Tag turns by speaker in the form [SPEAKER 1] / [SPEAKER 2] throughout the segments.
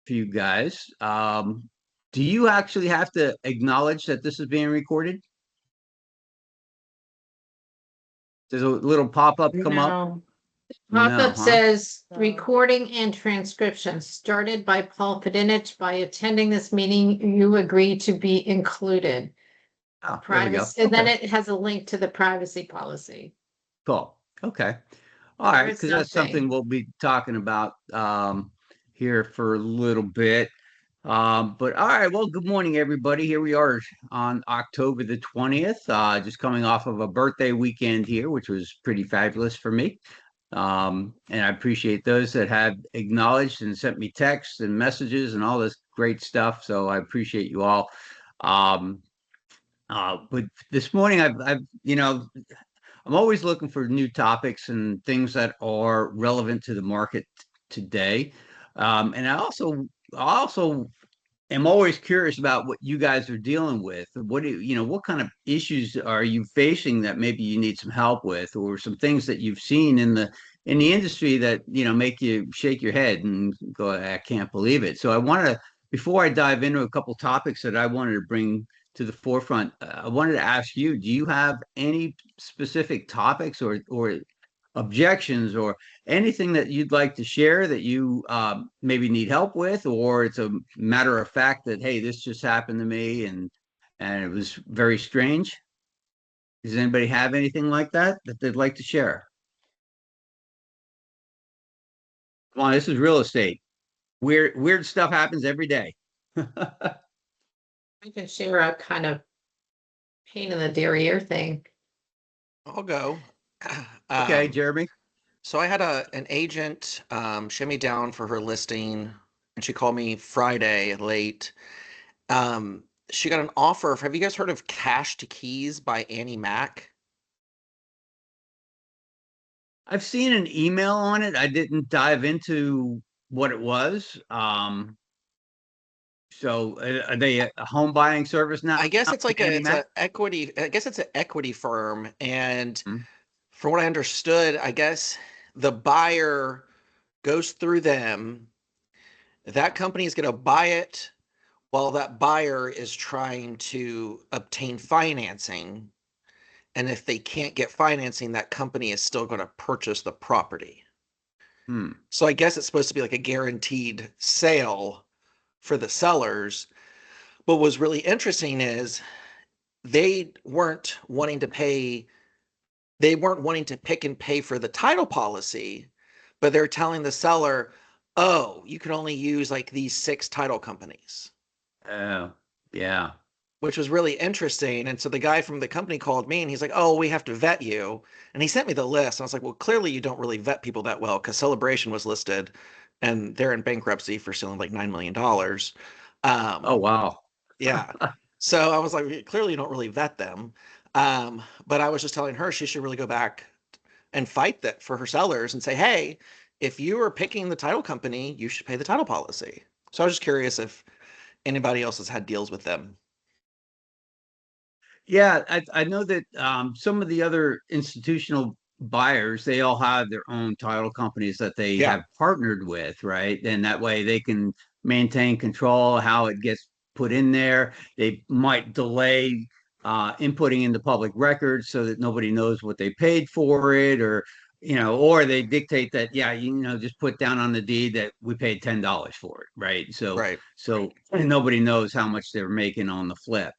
[SPEAKER 1] for you guys. Do you actually have to acknowledge that this is being recorded? Does a little pop-up come up?
[SPEAKER 2] No.
[SPEAKER 1] No,
[SPEAKER 2] Pop-up
[SPEAKER 1] huh?
[SPEAKER 2] says recording and transcription started by Paul Fedynich. By attending this meeting, you agree to be included.
[SPEAKER 1] Oh, there we go.
[SPEAKER 2] Privacy, and then
[SPEAKER 1] Okay,
[SPEAKER 2] it has a link to the privacy policy.
[SPEAKER 1] cool. Okay. All
[SPEAKER 2] There
[SPEAKER 1] right,
[SPEAKER 2] is
[SPEAKER 1] because that's something
[SPEAKER 2] nothing.
[SPEAKER 1] we'll be talking about here for a little bit. But all right, well, good morning, everybody. Here we are on October the 20th, just coming off of a birthday weekend here, which was pretty fabulous for me. And I appreciate those that have acknowledged and sent me texts and messages and all this great stuff. So I appreciate you all. Um, but this morning, I'm always looking for new topics and things that are relevant to the market today. And I also am always curious about what you guys are dealing with. What kind of issues are you facing that maybe you need some help with, or some things that you've seen in the industry that, make you shake your head and go, I can't believe it. So before I dive into a couple topics that I wanted to bring to the forefront, I wanted to ask you, do you have any specific topics or objections or anything that you'd like to share that you maybe need help with, or it's a matter of fact that, hey, this just happened to me and it was very strange? Does anybody have anything like that they'd like to share? Come on, this is real estate. Weird stuff happens every day.
[SPEAKER 2] I can share a kind of pain in the derriere thing.
[SPEAKER 3] I'll go.
[SPEAKER 1] Okay, Jeremy.
[SPEAKER 3] So I had an agent shut me down for her listing, and she called me Friday late. She got an offer. Have you guys heard of Cash to Keys by Annie Mac?
[SPEAKER 1] I've seen an email on it. I didn't dive into what it was. So are they a home buying service now?
[SPEAKER 3] I guess it's like
[SPEAKER 1] Andy Mac?
[SPEAKER 3] I guess it's an equity firm, and
[SPEAKER 1] Hmm.
[SPEAKER 3] from what I understood, I guess the buyer goes through them. That company is going to buy it while that buyer is trying to obtain financing. And if they can't get financing, that company is still going to purchase the property.
[SPEAKER 1] Hmm.
[SPEAKER 3] So I guess it's supposed to be like a guaranteed sale for the sellers. But what's really interesting is they weren't wanting to pay, they weren't wanting to pick and pay for the title policy, but they're telling the seller, oh, you can only use like these 6 title companies,
[SPEAKER 1] Oh, yeah.
[SPEAKER 3] which was really interesting. And so the guy from the company called me and he's like, oh, we have to vet you. And he sent me the list. And I was like, well, clearly you don't really vet people that well, because Celebration was listed and they're in bankruptcy for selling like $9 million.
[SPEAKER 1] Oh,
[SPEAKER 3] Um,
[SPEAKER 1] wow.
[SPEAKER 3] yeah. So I was like, clearly you don't really vet them. But I was just telling her she should really go back and fight that for her sellers and say, hey, if you are picking the title company, you should pay the title policy. So I was just curious if anybody else has had deals with them.
[SPEAKER 1] Yeah, I know that some of the other institutional buyers, they all have their own title companies that they
[SPEAKER 3] Yeah.
[SPEAKER 1] have partnered with, right? And that way they can maintain control how it gets put in there. They might delay inputting into public records so that nobody knows what they paid for it, or they dictate that, yeah, just put down on the deed that we paid $10 for it, right? So
[SPEAKER 3] Right.
[SPEAKER 1] so and nobody knows how much they're making on the flip.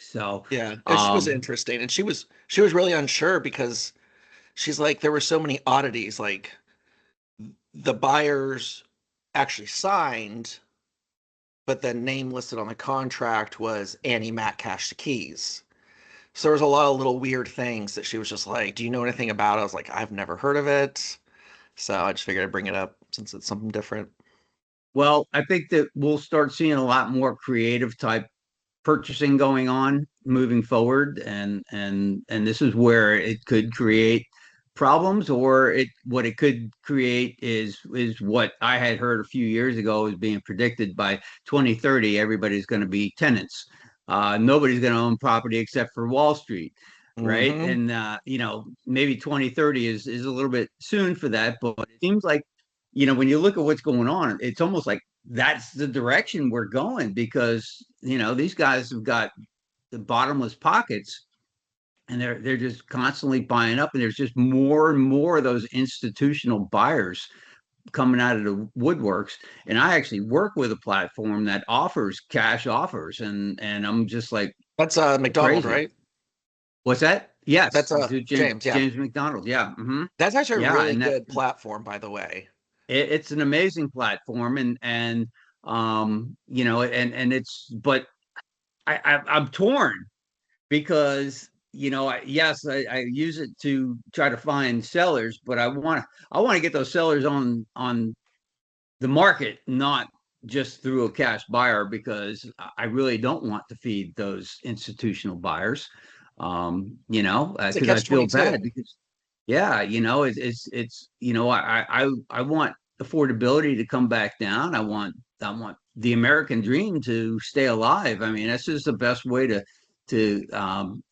[SPEAKER 1] So,
[SPEAKER 3] Yeah. It was
[SPEAKER 1] um,
[SPEAKER 3] interesting. And she was really unsure because she's like, there were so many oddities. Like the buyers actually signed, but the name listed on the contract was Annie Mac Cash to Keys. So there was a lot of little weird things that she was just like, do you know anything about it? I was like, I've never heard of it. So I just figured I'd bring it up since it's something different.
[SPEAKER 1] well, I think that we'll start seeing a lot more creative type purchasing going on moving forward, and this is where it could create problems, or what it could create is what I had heard a few years ago is being predicted by 2030. Everybody's going to be tenants. Nobody's going to own property except for Wall Street, right?
[SPEAKER 3] Mm-hmm.
[SPEAKER 1] And maybe 2030 is a little bit soon for that, but it seems like when you look at what's going on, it's almost like that's the direction we're going, because these guys have got the bottomless pockets, and they're just constantly buying up, and there's just more and more of those institutional buyers coming out of the woodworks. And I actually work with a platform that offers cash offers, and I'm just like,
[SPEAKER 3] That's McDonald,
[SPEAKER 1] crazy.
[SPEAKER 3] right?
[SPEAKER 1] What's that? Yes,
[SPEAKER 3] That's
[SPEAKER 1] James
[SPEAKER 3] James, yeah.
[SPEAKER 1] James McDonald. Yeah,
[SPEAKER 3] That's actually a
[SPEAKER 1] yeah,
[SPEAKER 3] really
[SPEAKER 1] and that
[SPEAKER 3] good platform, by the way.
[SPEAKER 1] it's an amazing platform, and and it's, but I'm torn, because yes, I use it to try to find sellers, but I want to get those sellers on the market, not just through a cash buyer, because I really don't want to feed those institutional buyers.
[SPEAKER 3] It's a
[SPEAKER 1] Because I
[SPEAKER 3] catch
[SPEAKER 1] feel bad,
[SPEAKER 3] 22.
[SPEAKER 1] because yeah, it's I want affordability to come back down. I want the American dream to stay alive. I mean, that's just the best way to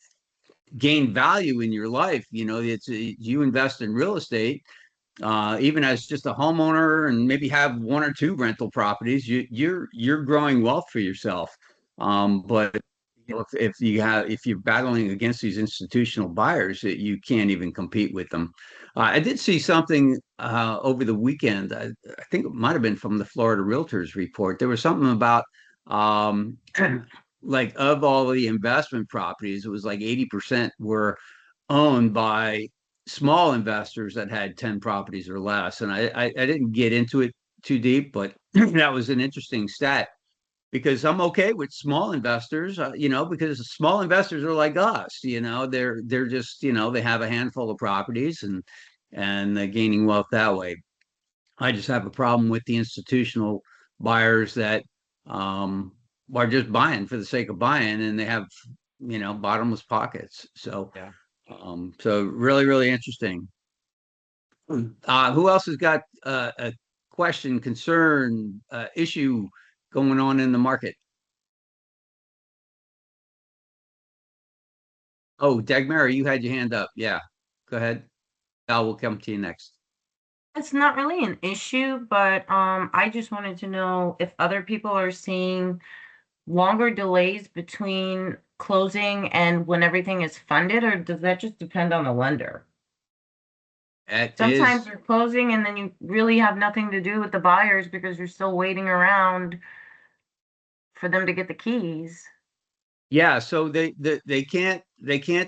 [SPEAKER 1] gain value in your life. It's you invest in real estate, even as just a homeowner, and maybe have one or two rental properties, you're growing wealth for yourself. But if you're battling against these institutional buyers, that you can't even compete with them. I did see something over the weekend. I think it might have been from the Florida Realtors report. There was something about um, like, of all the investment properties, it was like 80% were owned by small investors that had 10 properties or less. And I didn't get into it too deep, but that was an interesting stat, because I'm okay with small investors, because small investors are like us. They're just, they have a handful of properties, and they're gaining wealth that way. I just have a problem with the institutional buyers that um, are just buying for the sake of buying, and they have, bottomless pockets.
[SPEAKER 3] Yeah.
[SPEAKER 1] So really, really interesting. Who else has got a question, concern, issue going on in the market? Oh, Dagmara, you had your hand up. Yeah, go ahead. Al will come to you next.
[SPEAKER 4] It's not really an issue, but I just wanted to know if other people are seeing longer delays between closing and when everything is funded, or does that just depend on the lender?
[SPEAKER 1] That
[SPEAKER 4] Sometimes
[SPEAKER 1] is
[SPEAKER 4] you're closing and then you really have nothing to do with the buyers because you're still waiting around for them to get the keys.
[SPEAKER 1] Yeah, so they can't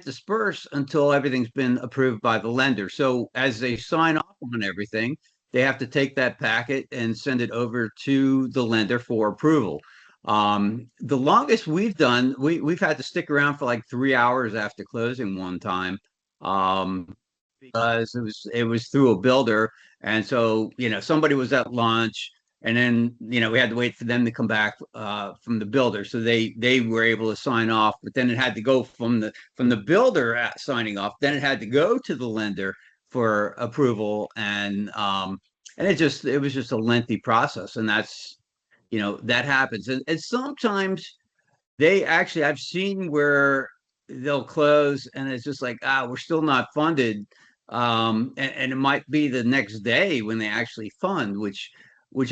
[SPEAKER 1] disperse until everything's been approved by the lender. So as they sign off on everything, they have to take that packet and send it over to the lender for approval. The longest we've done, we've had to stick around for like 3 hours after closing one time, because it was through a builder, and so somebody was at lunch, and then we had to wait for them to come back from the builder, so they were able to sign off, but then it had to go from the builder signing off, then it had to go to the lender for approval, and it was just a lengthy process, and that happens, and sometimes I've seen where they'll close, and it's just like, we're still not funded. And it might be the next day when they actually fund, which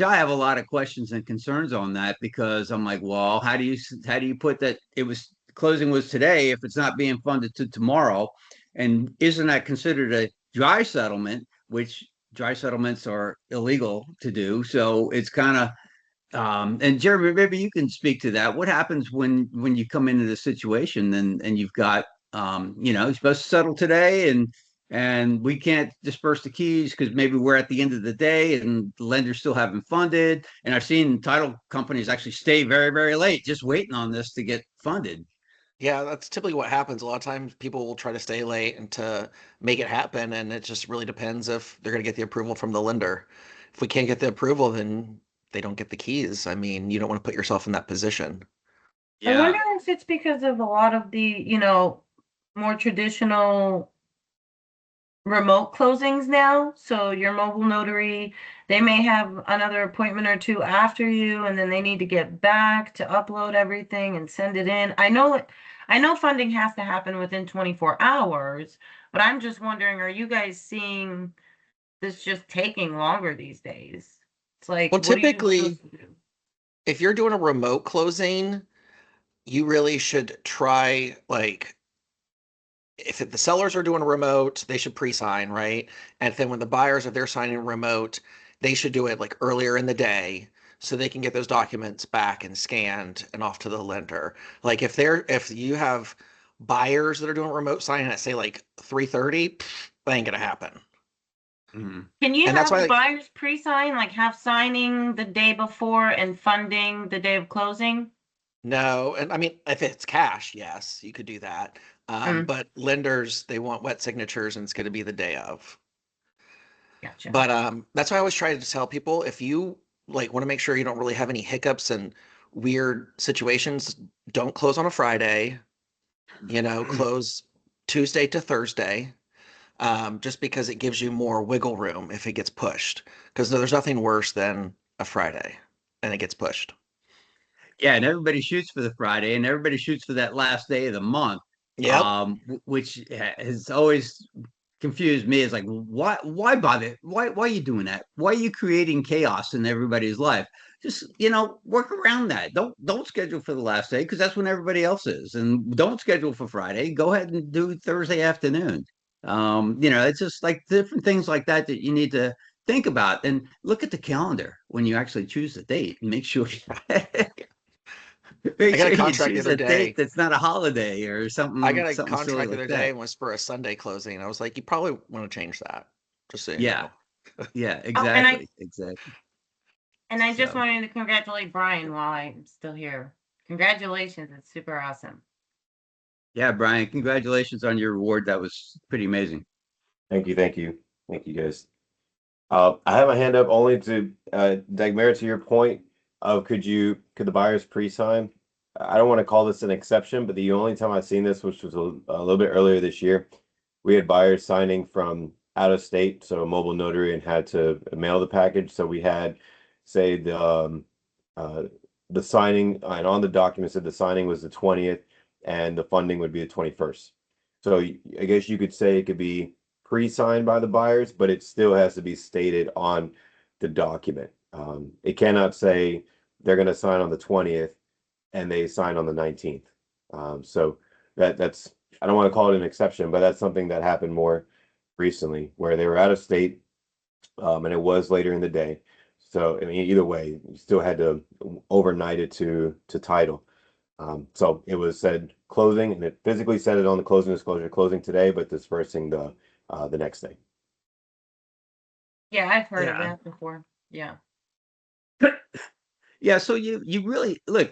[SPEAKER 1] I have a lot of questions and concerns on that, because I'm like, well, how do you put that it was closing was today if it's not being funded to tomorrow? And isn't that considered a dry settlement, which dry settlements are illegal to do? So it's kind of, and Jeremy, maybe you can speak to that. What happens when you come into the situation, and you've got, you're supposed to settle today, and we can't disperse the keys because maybe we're at the end of the day and the lenders still haven't funded. And I've seen title companies actually stay very, very late just waiting on this to get funded.
[SPEAKER 3] Yeah, that's typically what happens. A lot of times people will try to stay late and to make it happen, and it just really depends if they're going to get the approval from the lender. If we can't get the approval, then they don't get the keys. I mean, you don't want to put yourself in that position.
[SPEAKER 4] I wonder
[SPEAKER 1] Yeah.
[SPEAKER 4] if it's because of a lot of the, more traditional remote closings now. So your mobile notary, they may have another appointment or two after you, and then they need to get back to upload everything and send it in. I know funding has to happen within 24 hours, but I'm just wondering, are you guys seeing that's just taking longer these days. It's like,
[SPEAKER 3] Well,
[SPEAKER 4] what are you
[SPEAKER 3] typically,
[SPEAKER 4] supposed to do?
[SPEAKER 3] if you're doing a remote closing, you really should try, like, if the sellers are doing a remote, they should pre-sign, right? And then when the buyers, if they're signing remote, they should do it like earlier in the day so they can get those documents back and scanned and off to the lender. Like if you have buyers that are doing remote signing at say like 3:30, that ain't gonna happen.
[SPEAKER 1] Mhm.
[SPEAKER 4] Can you
[SPEAKER 3] And that's why,
[SPEAKER 4] have
[SPEAKER 3] like,
[SPEAKER 4] buyers pre-sign, like have signing the day before and funding the day of closing?
[SPEAKER 3] no, and I mean, if it's cash, yes, you could do that.
[SPEAKER 4] Mm,
[SPEAKER 3] But lenders, they want wet signatures and it's going to be the day of.
[SPEAKER 4] gotcha.
[SPEAKER 3] But that's why I always try to tell people if you like want to make sure you don't really have any hiccups and weird situations, don't close on a Friday, close Tuesday to Thursday, just because it gives you more wiggle room if it gets pushed. Because there's nothing worse than a Friday and it gets pushed.
[SPEAKER 1] Yeah, and everybody shoots for the Friday, and everybody shoots for that last day of the month,
[SPEAKER 3] Yep.
[SPEAKER 1] which has always confused me. Is like, why bother? Why are you doing that? Why are you creating chaos in everybody's life? Just work around that. Don't schedule for the last day because that's when everybody else is, and don't schedule for Friday. Go ahead and do Thursday afternoon. It's just like different things like that that you need to think about and look at the calendar when you actually choose the date and make sure
[SPEAKER 3] I
[SPEAKER 1] make
[SPEAKER 3] got a
[SPEAKER 1] sure you
[SPEAKER 3] contract the
[SPEAKER 1] choose
[SPEAKER 3] other
[SPEAKER 1] a date
[SPEAKER 3] day.
[SPEAKER 1] that's not a holiday or
[SPEAKER 3] I
[SPEAKER 1] something
[SPEAKER 3] got a
[SPEAKER 1] something silly
[SPEAKER 3] contract the
[SPEAKER 1] like
[SPEAKER 3] other day
[SPEAKER 1] that.
[SPEAKER 3] and was for a Sunday closing. I was like, you probably want to change that, just so you
[SPEAKER 1] Yeah,
[SPEAKER 3] know.
[SPEAKER 1] yeah,
[SPEAKER 4] Oh,
[SPEAKER 1] exactly.
[SPEAKER 4] and I just
[SPEAKER 1] So
[SPEAKER 4] wanted to congratulate Brian while I'm still here. Congratulations, it's super awesome.
[SPEAKER 1] yeah, Brian, congratulations on your award. That was pretty amazing.
[SPEAKER 5] Thank you, thank you, thank you, guys. I have my hand up only to Dagmara, to your point of could the buyers pre-sign? I don't want to call this an exception, but the only time I've seen this, which was a little bit earlier this year, we had buyers signing from out of state, so a mobile notary, and had to mail the package. So we had, say, uh, the signing, and on the document said the signing was the 20th, and the funding would be the 21st. So I guess you could say it could be pre-signed by the buyers, but it still has to be stated on the document. It cannot say they're going to sign on the 20th and they sign on the 19th. So that's I don't want to call it an exception, but that's something that happened more recently where they were out of state, and it was later in the day. So I mean, either way, you still had to overnight it to title. So it was said closing, and it physically said it on the closing disclosure, closing today, but dispersing the next day.
[SPEAKER 4] Yeah, I've heard of
[SPEAKER 1] Yeah.
[SPEAKER 4] that before. Yeah.
[SPEAKER 1] Yeah, so you really look,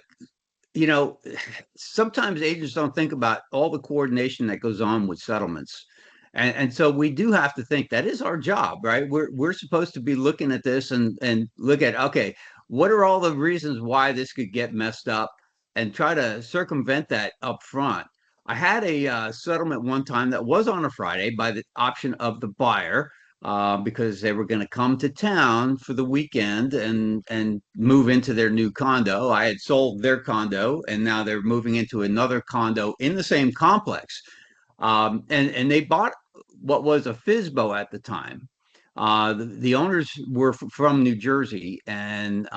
[SPEAKER 1] you know, sometimes agents don't think about all the coordination that goes on with settlements. And so we do have to think that is our job, right? We're supposed to be looking at this and look at, okay, what are all the reasons why this could get messed up and try to circumvent that up front. I had a settlement one time that was on a Friday by the option of the buyer, because they were going to come to town for the weekend and move into their new condo. I had sold their condo, and now they're moving into another condo in the same complex. And they bought what was a FISBO at the time. The owners were from New Jersey, and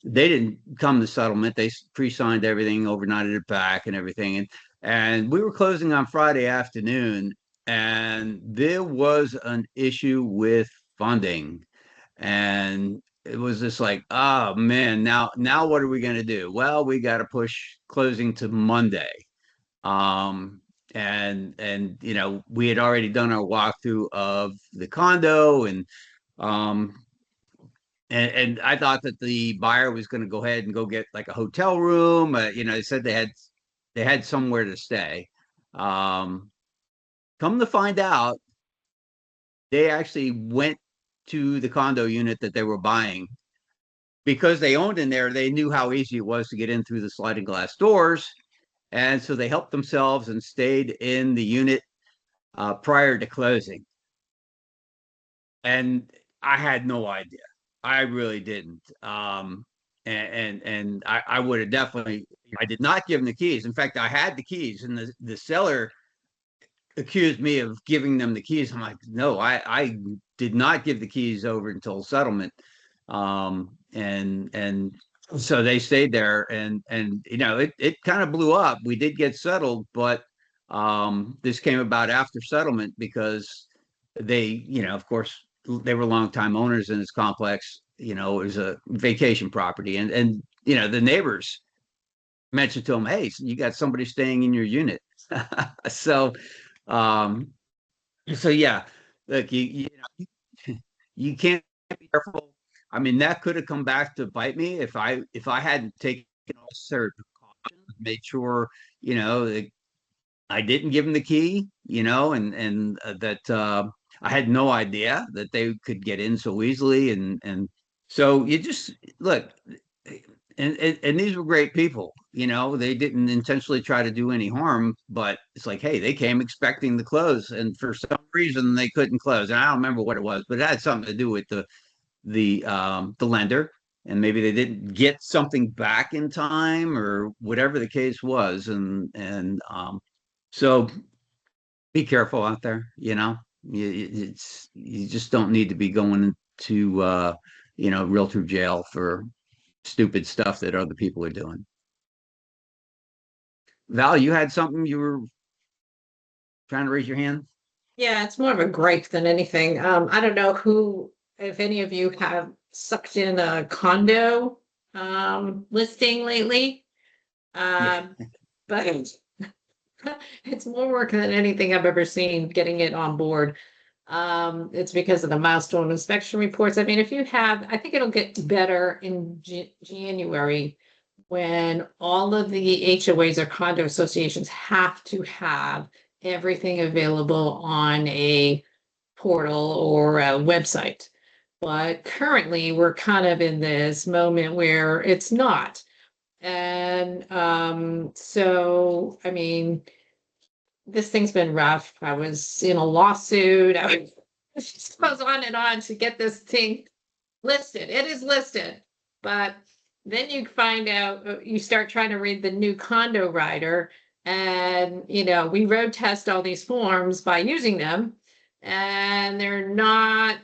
[SPEAKER 1] they didn't come to settlement. They pre-signed everything, overnighted it back, and everything. And we were closing on Friday afternoon, and there was an issue with funding, and it was just like, oh man, now what are we going to do? Well, we got to push closing to Monday. um and we had already done our walkthrough of the condo, um and I thought that the buyer was going to go ahead and go get like a hotel room. They said they had somewhere to stay. um Come to find out, they actually went to the condo unit that they were buying because they owned in there. They knew how easy it was to get in through the sliding glass doors, and so they helped themselves and stayed in the unit prior to closing. And I had no idea. I really didn't. And I would have definitely. I did not give them the keys. In fact, I had the keys, and the seller accused me of giving them the keys. I'm like, no, I did not give the keys over until settlement. And so they stayed there, and you know, it kind of blew up. We did get settled, but this came about after settlement because they, you know, of course, they were longtime owners in this complex. You know, it was a vacation property, and you know, the neighbors mentioned to them, "Hey, you got somebody staying in your unit." So, um, so yeah, look, you can't be careful. I mean, that could have come back to bite me if I hadn't taken all necessary precautions, made sure, you know, that I didn't give him the key, you know, and that I had no idea that they could get in so easily, and so you just look, and these were great people, you know, they didn't intentionally try to do any harm, but it's like, hey, they came expecting to close, and for some reason they couldn't close, and I don't remember what it was, but it had something to do with the lender, and maybe they didn't get something back in time or whatever the case was, and so be careful out there, you know. You just don't need to be going to you know, realtor jail for stupid stuff that other people are doing. Val, you had something you were trying to raise your hand?
[SPEAKER 2] Yeah, it's more of a gripe than anything. I don't know who, if any of you have sucked in a condo listing lately.
[SPEAKER 1] Yeah.
[SPEAKER 2] But it's more work than anything I've ever seen getting it on board. It's because of the milestone inspection reports. I mean, if you have, I think it'll get better in January when all of the HOAs or condo associations have to have everything available on a portal or a website. But currently, we're kind of in this moment where it's not. And so, I mean, this thing's been rough. I was in a lawsuit. It just goes on and on to get this thing listed. It is listed, but then you find out, you start trying to read the new condo rider, and you know, we road test all these forms by using them, and they're not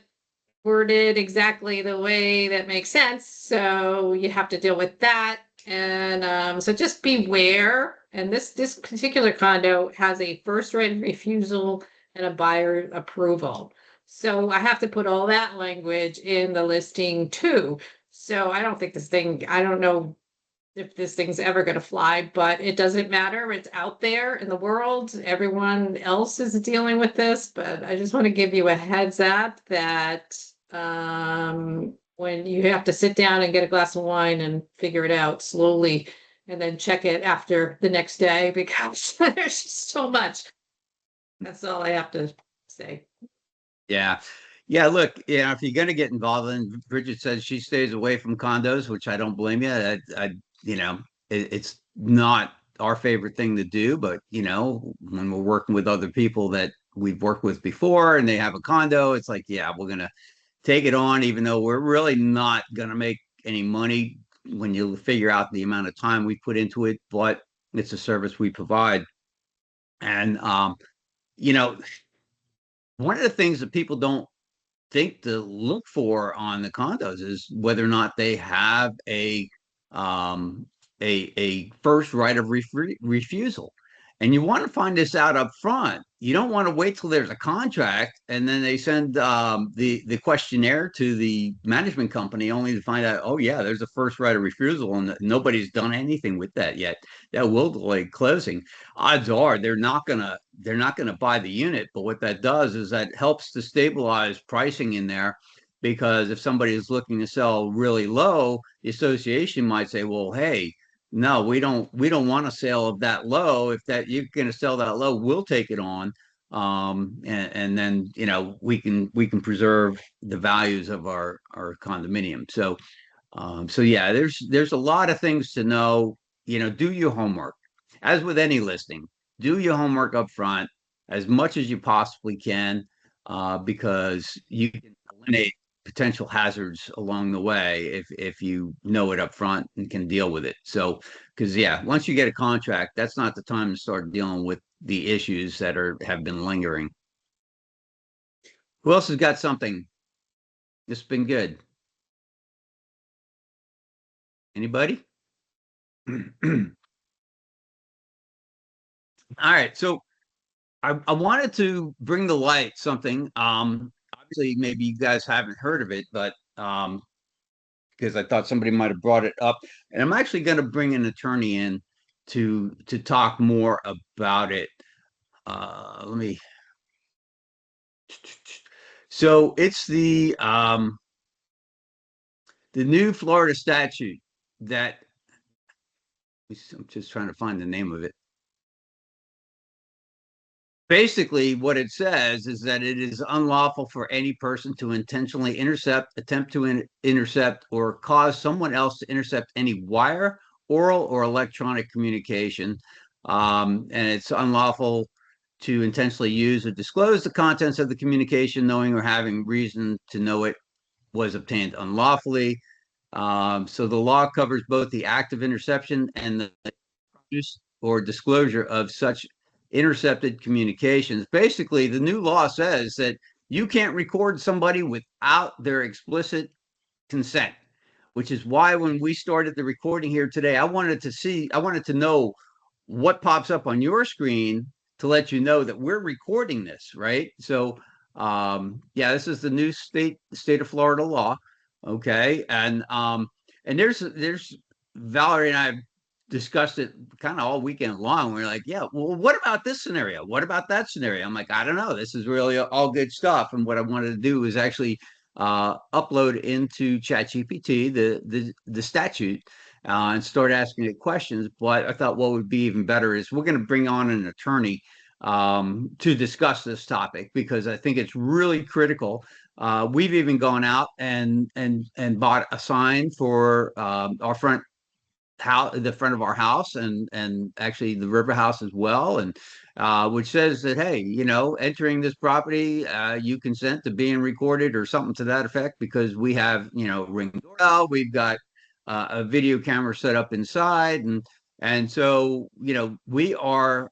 [SPEAKER 2] worded exactly the way that makes sense. So you have to deal with that. And so just beware. And this particular condo has a first right of refusal and a buyer approval. So I have to put all that language in the listing too. So I don't think this thing, I don't know if this thing's ever going to fly, but it doesn't matter. It's out there in the world. Everyone else is dealing with this, but I just want to give you a heads up that when you have to sit down and get a glass of wine and figure it out slowly, and then check it after the next day, because there's just so much. That's all I have to say.
[SPEAKER 1] Yeah. Yeah, look, you know, if you're going to get involved, and Bridget says she stays away from condos, which I don't blame you. You know, it's not our favorite thing to do, but you know, when we're working with other people that we've worked with before and they have a condo, it's like, yeah, we're going to take it on, even though we're really not going to make any money when you figure out the amount of time we put into it, but it's a service we provide. And, you know, one of the things that people don't think to look for on the condos is whether or not they have um, a first right of refusal. And you want to find this out up front. You don't want to wait till there's a contract and then they send the questionnaire to the management company only to find out, oh yeah, there's a first right of refusal and nobody's done anything with that yet. That will delay closing. Odds are they're not gonna buy the unit, but what that does is that helps to stabilize pricing in there, because if somebody is looking to sell really low, the association might say, well, hey, no, we don't want a sale of that low. If that you're going to sell that low, we'll take it on, and then you know we can preserve the values of our condominium. So yeah, there's a lot of things to know. You know, do your homework. As with any listing, do your homework up front as much as you possibly can, because you can eliminate potential hazards along the way if you know it up front and can deal with it. So, because yeah, once you get a contract, that's not the time to start dealing with the issues that have been lingering. Who else has got something? It's been good. Anybody? All right. So I wanted to bring to light something. Obviously, maybe you guys haven't heard of it, but because I thought somebody might have brought it up, and I'm actually going to bring an attorney in to talk more about it. Let me. So it's the new Florida statute that I'm just trying to find the name of it. Basically, what it says is that it is unlawful for any person to intentionally intercept, attempt to intercept, or cause someone else to intercept any wire, oral, or electronic communication. And it's unlawful to intentionally use or disclose the contents of the communication, knowing or having reason to know it was obtained unlawfully. So the law covers both the act of interception and the use or disclosure of such intercepted communications. Basically, the new law says that you can't record somebody without their explicit consent, which is why when we started the recording here today, I wanted to know what pops up on your screen to let you know that we're recording this, right? So, yeah, this is the new state of Florida law, okay? And there's Valerie and I discussed it kind of all weekend long. We're like, yeah, well, what about this scenario? What about that scenario? I'm like, I don't know. This is really all good stuff. And what I wanted to do is actually upload into ChatGPT the statute and start asking it questions. But I thought what would be even better is we're going to bring on an attorney to discuss this topic because I think it's really critical. We've even gone out and bought a sign for our front the front of our house and actually the river house as well, and which says that, hey, entering this property, you consent to being recorded or something to that effect because we have ring doorbell, we've got a video camera set up inside, and so we are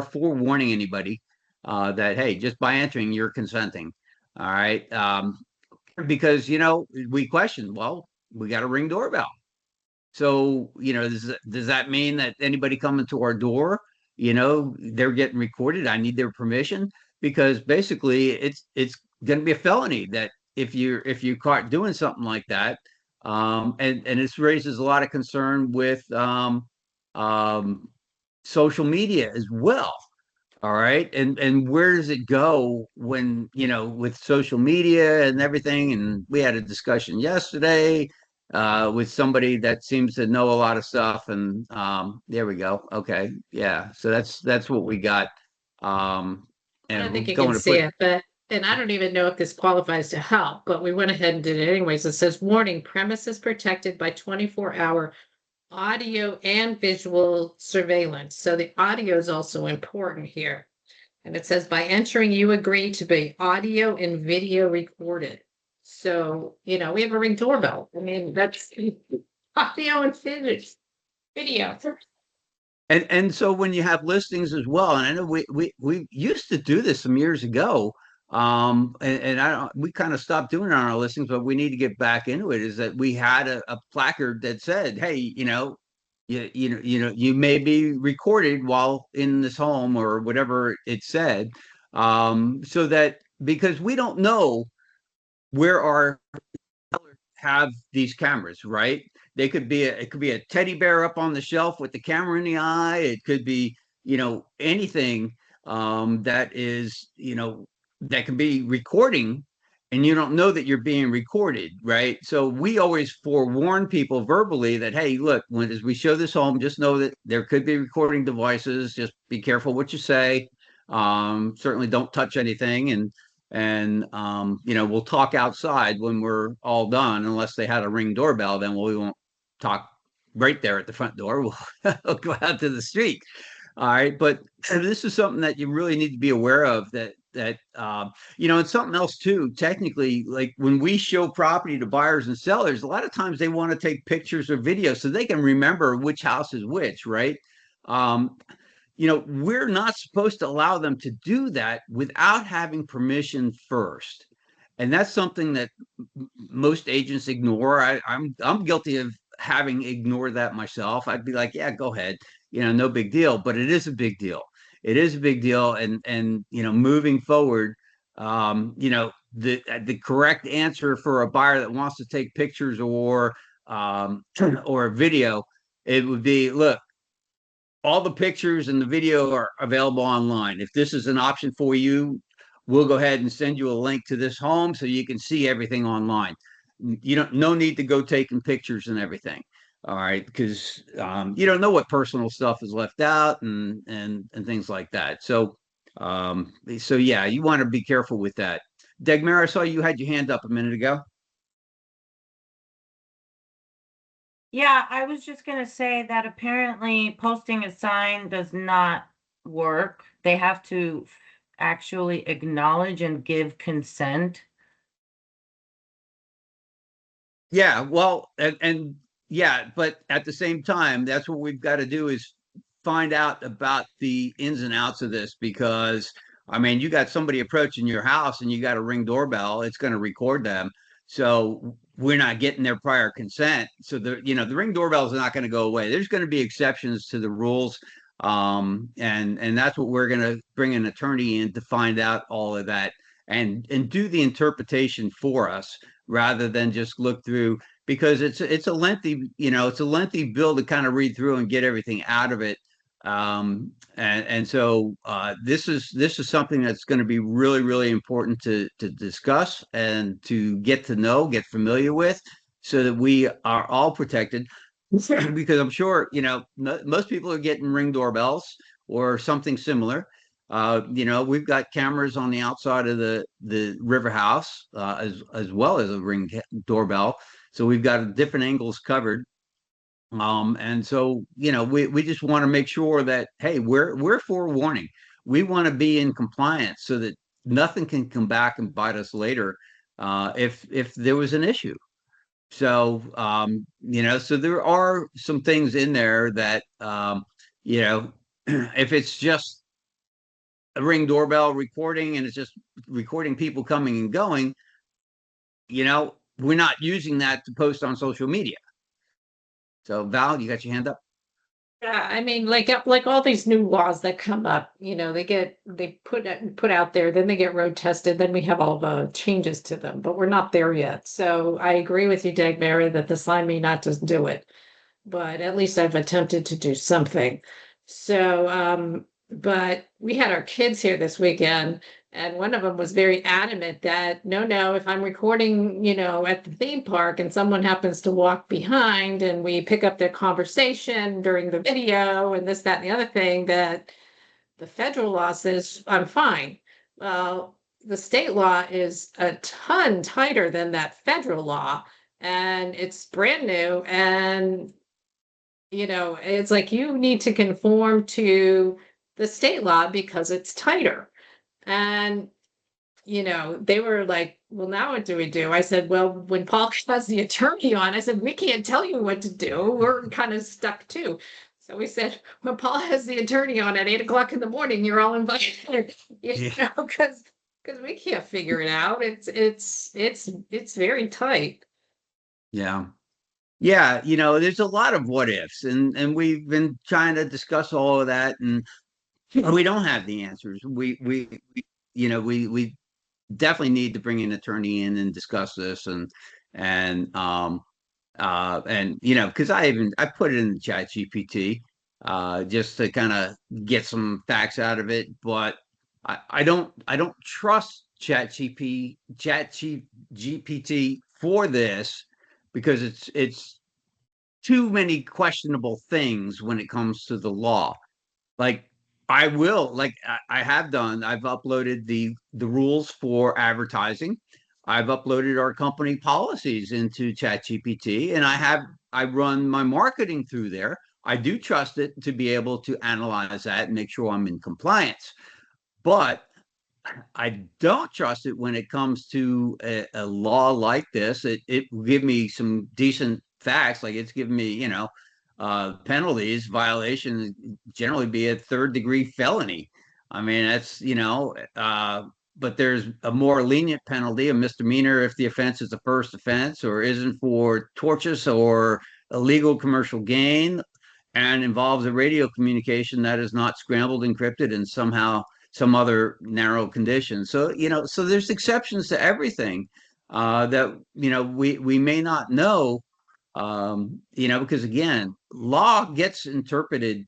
[SPEAKER 1] forewarning anybody that, hey, just by entering you're consenting. All right. Because we question, well, we got a ring doorbell. So, does that mean that anybody coming to our door, they're getting recorded? I need their permission because basically it's going to be a felony that if you're caught doing something like that, and this raises a lot of concern with social media as well. All right. And where does it go when, with social media and everything? And we had a discussion yesterday with somebody that seems to know a lot of stuff. And there we go. Okay. Yeah. So that's what we got.
[SPEAKER 2] I don't
[SPEAKER 1] And
[SPEAKER 2] think
[SPEAKER 1] we're
[SPEAKER 2] you
[SPEAKER 1] going
[SPEAKER 2] can
[SPEAKER 1] to
[SPEAKER 2] see
[SPEAKER 1] put,
[SPEAKER 2] it, and I don't even know if this qualifies to help, but we went ahead and did it anyways. It says, warning, premises protected by 24-hour audio and visual surveillance. So the audio is also important here. And it says, by entering, you agree to be audio and video recorded. So, we have a ring doorbell. I mean, that's audio and video.
[SPEAKER 1] and so when you have listings as well, and I know we used to do this some years ago, and I don't, we kind of stopped doing it on our listings, but we need to get back into it. Is that we had a placard that said, hey, you may be recorded while in this home or whatever it said, so that because we don't know where our have these cameras, right? They could be it could be a teddy bear up on the shelf with the camera in the eye. It could be, anything that is, that can be recording and you don't know that you're being recorded, right? So we always forewarn people verbally that, hey, look, as we show this home, just know that there could be recording devices. Just be careful what you say. Certainly don't touch anything. And we'll talk outside when we're all done, unless they had a ring doorbell, then we won't talk right there at the front door. We'll go out to the street. All right. But this is something that you really need to be aware of, that and something else too, technically, like when we show property to buyers and sellers, a lot of times they want to take pictures or videos so they can remember which house is which, right? we're not supposed to allow them to do that without having permission first. And that's something that most agents ignore. I'm guilty of having ignored that myself. I'd be like, yeah, go ahead, no big deal. But it is a big deal. It is a big deal. And moving forward, the correct answer for a buyer that wants to take pictures or a video, it would be, look, all the pictures and the video are available online. If this is an option for you, we'll go ahead and send you a link to this home so you can see everything online. No need to go taking pictures and everything. All right, because you don't know what personal stuff is left out and things like that. So yeah, you want to be careful with that. Dagmar, I saw you had your hand up a minute ago.
[SPEAKER 4] Yeah, I was just going to say that apparently posting a sign does not work. They have to actually acknowledge and give consent.
[SPEAKER 1] Yeah, well, and yeah, but at the same time, that's what we've got to do is find out about the ins and outs of this, because I mean, you got somebody approaching your house and you got a Ring doorbell, it's going to record them. So we're not getting their prior consent. So the Ring doorbell is not going to go away. There's going to be exceptions to the rules. And that's what we're going to bring an attorney in to find out all of that and do the interpretation for us, rather than just look through, because it's a lengthy bill to kind of read through and get everything out of it. And so this is something that's going to be really, really important to discuss and to get familiar with, so that we are all protected. Because I'm sure most people are getting Ring doorbells or something similar. We've got cameras on the outside of the river house, as well as a Ring doorbell, so we've got different angles covered. And so we just want to make sure that, hey, we're forewarning. We want to be in compliance so that nothing can come back and bite us later, if there was an issue. So so there are some things in there that if it's just a Ring doorbell recording and it's just recording people coming and going, we're not using that to post on social media. So Val, you got your hand up?
[SPEAKER 2] Yeah, I mean, like all these new laws that come up, they put out there, then they get road tested, then we have all the changes to them, but we're not there yet. So I agree with you, Dagmara, that the sign may not just do it, but at least I've attempted to do something. So, but we had our kids here this weekend, and one of them was very adamant that no, if I'm recording, at the theme park and someone happens to walk behind and we pick up their conversation during the video and this, that, and the other thing, that the federal law says I'm fine. Well, the state law is a ton tighter than that federal law, and it's brand new. And, it's like you need to conform to the state law because it's tighter. And, they were like, well, now what do we do? I said, well, when Paul has the attorney on, I said, we can't tell you what to do. We're kind of stuck too. So we said, when Paul has the attorney on at 8 o'clock in the morning, you're all invited, because we can't figure it out. It's very tight.
[SPEAKER 1] Yeah. Yeah, there's a lot of what ifs, and we've been trying to discuss all of that, and we don't have the answers. We definitely need to bring an attorney in and discuss this, and because I put it in the chat GPT, just to kind of get some facts out of it, but I don't trust GPT for this, because it's too many questionable things when it comes to the law. Like I've uploaded the rules for advertising. I've uploaded our company policies into ChatGPT, and I run my marketing through there. I do trust it to be able to analyze that and make sure I'm in compliance. But I don't trust it when it comes to a law like this. It will give me some decent facts, like it's giving me, penalties, violation generally be a 3rd-degree felony. I mean, that's, but there's a more lenient penalty, a misdemeanor, if the offense is a first offense or isn't for tortious or illegal commercial gain and involves a radio communication that is not scrambled, encrypted, and somehow some other narrow condition. So, so there's exceptions to everything that, we may not know, because again, law gets interpreted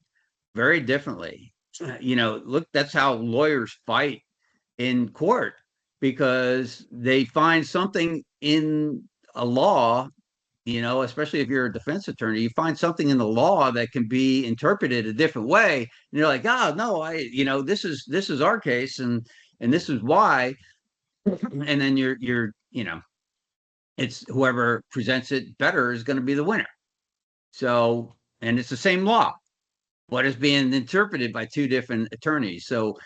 [SPEAKER 1] very differently. Look, that's how lawyers fight in court, because they find something in a law, especially if you're a defense attorney, you find something in the law that can be interpreted a different way. And you're like, oh no, this is our case, and this is why. And then you're it's whoever presents it better is going to be the winner. So, and it's the same law, but it's being interpreted by 2 different attorneys. So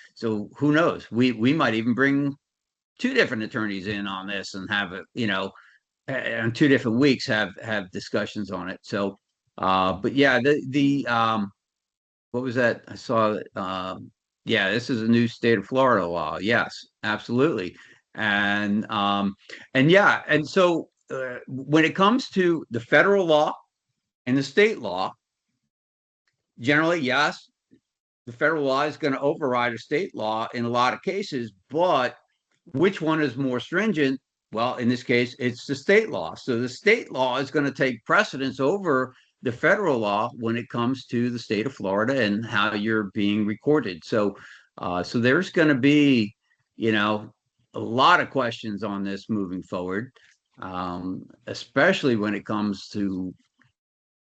[SPEAKER 1] who knows? We might even bring 2 different attorneys in on this and have it, on 2 different weeks have discussions on it. So, but yeah, the what was that? I saw that. Yeah, this is a new state of Florida law. Yes, absolutely. And yeah, and so when it comes to the federal law and the state law, generally, yes, the federal law is going to override a state law in a lot of cases, but which one is more stringent? Well, in this case, it's the state law. So the state law is going to take precedence over the federal law when it comes to the state of Florida and how you're being recorded. So, so there's going to be, a lot of questions on this moving forward, especially when it comes to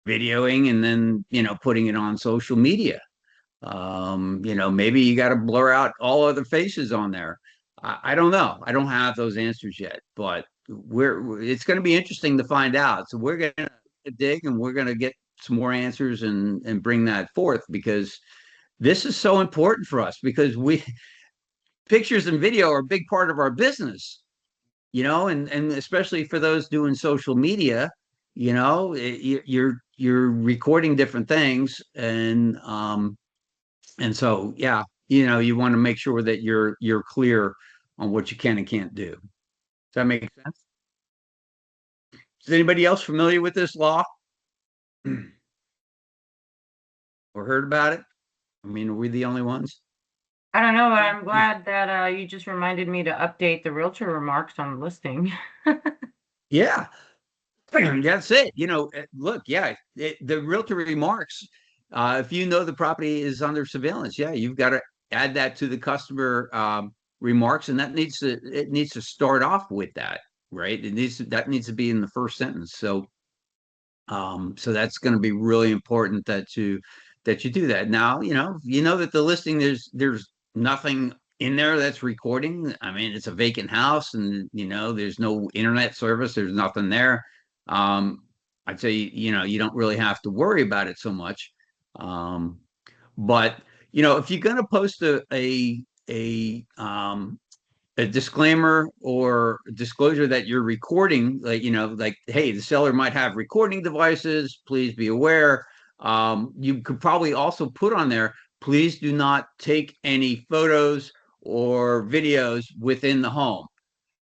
[SPEAKER 1] videoing and then, putting it on social media. Maybe you got to blur out all other faces on there. I don't know. I don't have those answers yet, but it's going to be interesting to find out. So we're going to dig and we're going to get some more answers and bring that forth, because this is so important for us, because pictures and video are a big part of our business, and especially for those doing social media, you're recording different things, and so, yeah, you want to make sure that you're clear on what you can and can't do. Does that make sense? Is anybody else familiar with this law or heard about it? I mean, are we the only ones?
[SPEAKER 4] I don't know, but I'm glad that you just reminded me to update the realtor remarks on the listing.
[SPEAKER 1] Yeah, that's it. Look, yeah, the realtor remarks. If the property is under surveillance, yeah, you've got to add that to the customer remarks, and it needs to start off with that, right? That needs to be in the first sentence. So, so that's going to be really important that you do that. Now, that the listing, there's nothing in there that's recording. I mean, it's a vacant house, and there's no internet service. There's nothing there. I'd say you don't really have to worry about it so much. But if you're going to post a disclaimer or disclosure that you're recording, like, hey, the seller might have recording devices, please be aware. You could probably also put on there, please do not take any photos or videos within the home.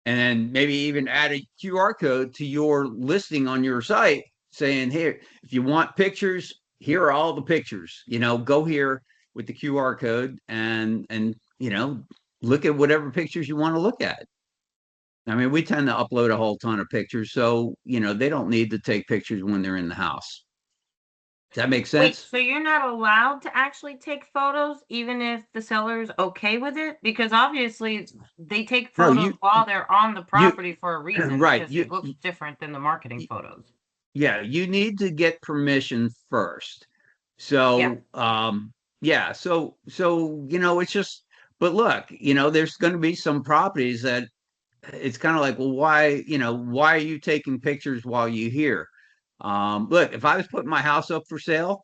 [SPEAKER 1] And then maybe even add a QR code to your listing on your site saying, here, if you want pictures, here are all the pictures, go here with the QR code and look at whatever pictures you want to look at. I mean, we tend to upload a whole ton of pictures, so, they don't need to take pictures when they're in the house. Does that make sense?
[SPEAKER 4] Wait, so you're not allowed to actually take photos even if the seller's okay with it? Because obviously they take photos while they're on the property for a reason,
[SPEAKER 1] right?
[SPEAKER 4] Because it looks different than the marketing photos.
[SPEAKER 1] Yeah, you need to get permission first. So, yeah, so it's just, but look, there's going to be some properties that it's kind of like, well, why are you taking pictures while you're here? Look, if I was putting my house up for sale,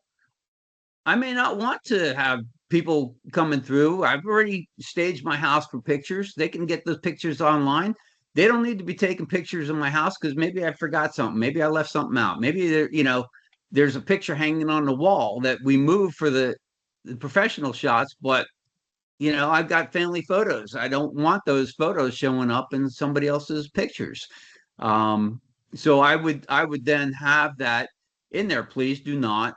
[SPEAKER 1] I may not want to have people coming through. I've already staged my house for pictures. They can get those pictures online. They don't need to be taking pictures of my house because maybe I forgot something. Maybe I left something out. Maybe they're, there's a picture hanging on the wall that we moved for the professional shots, but I've got family photos. I don't want those photos showing up in somebody else's pictures. So I would then have that in there. Please do not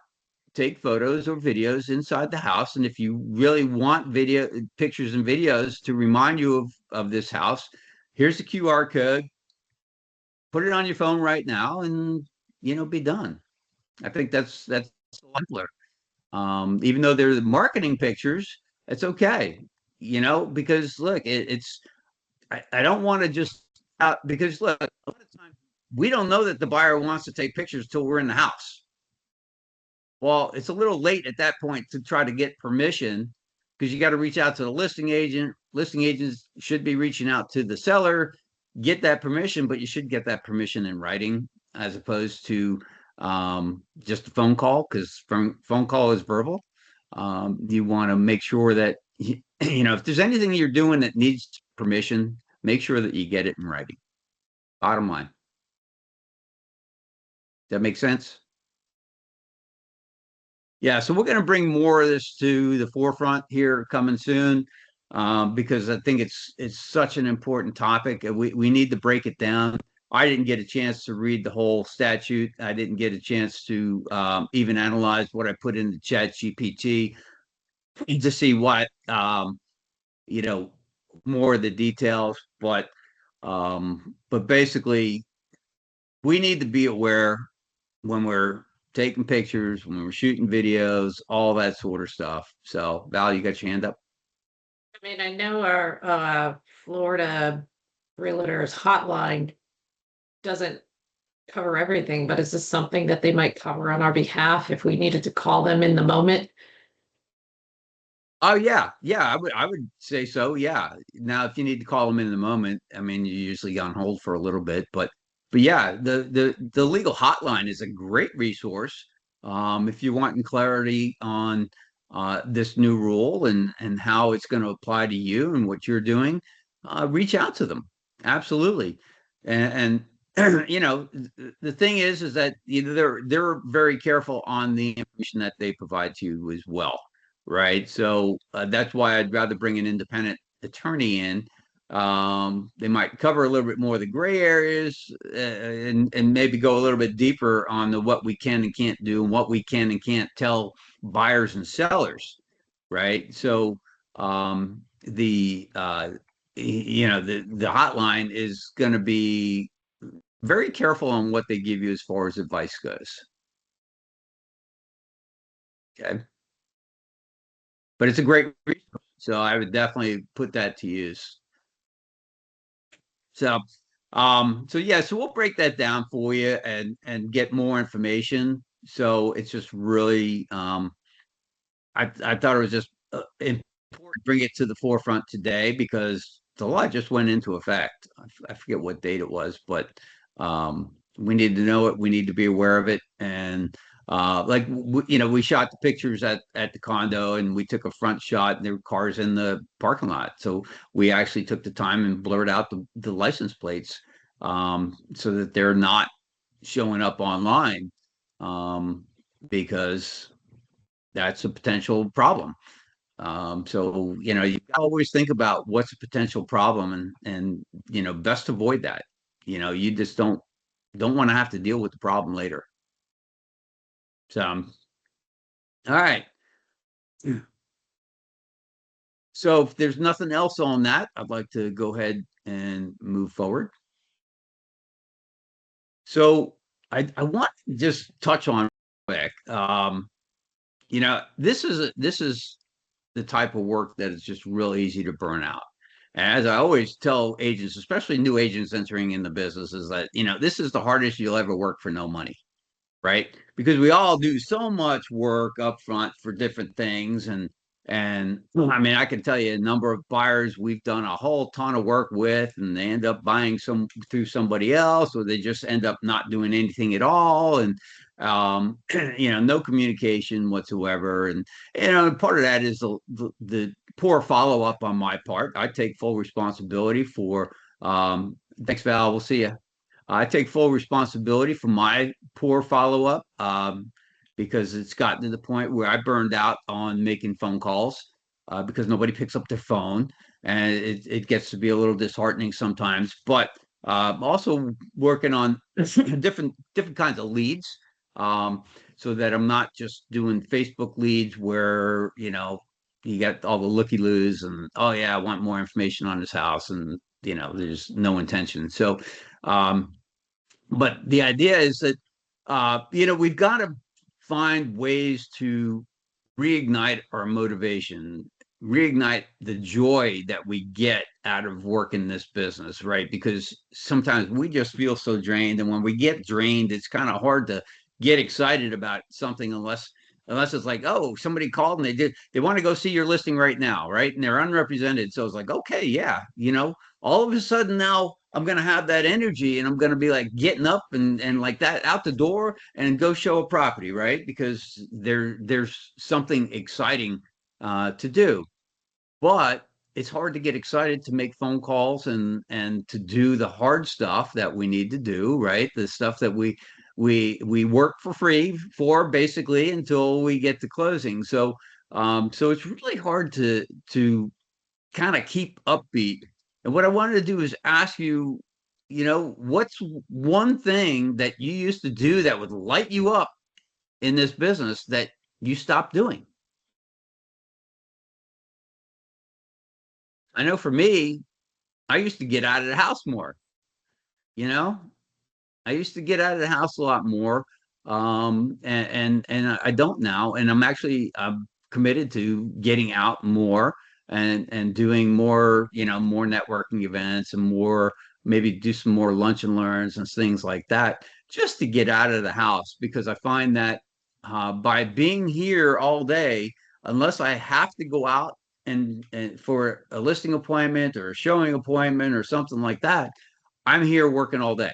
[SPEAKER 1] take photos or videos inside the house. And if you really want pictures and videos to remind you of this house, here's the QR code. Put it on your phone right now and, be done. I think that's simpler. Even though they're the marketing pictures, it's okay, because look, I don't want to just because look, a lot of times we don't know that the buyer wants to take pictures till we're in the house. Well, it's a little late at that point to try to get permission because you got to reach out to the listing agent. Listing agents should be reaching out to the seller, get that permission, but you should get that permission in writing as opposed to just a phone call, because phone call is verbal. You want to make sure that, if there's anything you're doing that needs permission, make sure that you get it in writing. Bottom line. That make sense? Yeah, so we're going to bring more of this to the forefront here coming soon, because I think it's such an important topic. We need to break it down. I didn't get a chance to read the whole statute. I didn't get a chance to even analyze what I put into ChatGPT to see what more of the details. But basically, we need to be aware when we're taking pictures, when we're shooting videos, all that sort of stuff. So, Val, you got your hand up?
[SPEAKER 2] I mean, I know our Florida Realtors hotline doesn't cover everything, but is this something that they might cover on our behalf if we needed to call them in the moment?
[SPEAKER 1] Oh yeah, I would say so. Yeah. Now, if you need to call them in the moment, I mean, you're usually on hold for a little bit, but yeah, the legal hotline is a great resource. If you're wanting clarity on this new rule and how it's going to apply to you and what you're doing, reach out to them. Absolutely. And the thing is that they're very careful on the information that they provide to you as well. Right. So that's why I'd rather bring an independent attorney in. They might cover a little bit more of the gray areas and maybe go a little bit deeper on what we can and can't do and what we can and can't tell buyers and sellers. Right. So the hotline is going to be very careful on what they give you as far as advice goes. Okay. But it's a great resource, so I would definitely put that to use. So, so we'll break that down for you and get more information. So it's just really, I thought it was just important to bring it to the forefront today because the law just went into effect. I forget what date it was, but we need to know it. We need to be aware of it, and we shot the pictures at the condo and we took a front shot and there were cars in the parking lot. So we actually took the time and blurred out the license plates so that they're not showing up online because that's a potential problem. So, you always think about what's a potential problem and best avoid that. You just don't want to have to deal with the problem later. So, all right. So if there's nothing else on that, I'd like to go ahead and move forward. So I want to just touch on quick. This is the type of work that is just real easy to burn out. And as I always tell agents, especially new agents entering in the business, is that this is the hardest you'll ever work for no money. Right? Because we all do so much work up front for different things. And I mean, I can tell you a number of buyers we've done a whole ton of work with, and they end up buying through somebody else, or they just end up not doing anything at all. And, no communication whatsoever. And, part of that is the poor follow-up on my part. I take full responsibility for, thanks, Val. We'll see you. I take full responsibility for my poor follow-up. because it's gotten to the point where I burned out on making phone calls because nobody picks up their phone, and it gets to be a little disheartening sometimes. But also working on different kinds of leads, so that I'm not just doing Facebook leads where you got all the looky-loos and, oh yeah, I want more information on this house, and there's no intention. So but the idea is that we've got to find ways to reignite our motivation, reignite the joy that we get out of working this business, right? Because sometimes we just feel so drained, and when we get drained, it's kind of hard to get excited about something unless it's like, oh, somebody called and they want to go see your listing right now, right? And they're unrepresented. So it's like, okay, yeah, all of a sudden now I'm going to have that energy, and I'm going to be like getting up and like that out the door and go show a property, right? Because there's something exciting to do. But it's hard to get excited to make phone calls and to do the hard stuff that we need to do, right? The stuff that we work for free for, basically, until we get to closing. So so it's really hard to kind of keep upbeat. And what I wanted to do is ask you, what's one thing that you used to do that would light you up in this business that you stopped doing? I know for me, I used to get out of the house more, you know? I used to get out of the house a lot more, and I don't now. And I'm committed to getting out more and doing more, more networking events and more, maybe do some more lunch and learns and things like that, just to get out of the house. Because I find that by being here all day, unless I have to go out and for a listing appointment or a showing appointment or something like that, I'm here working all day,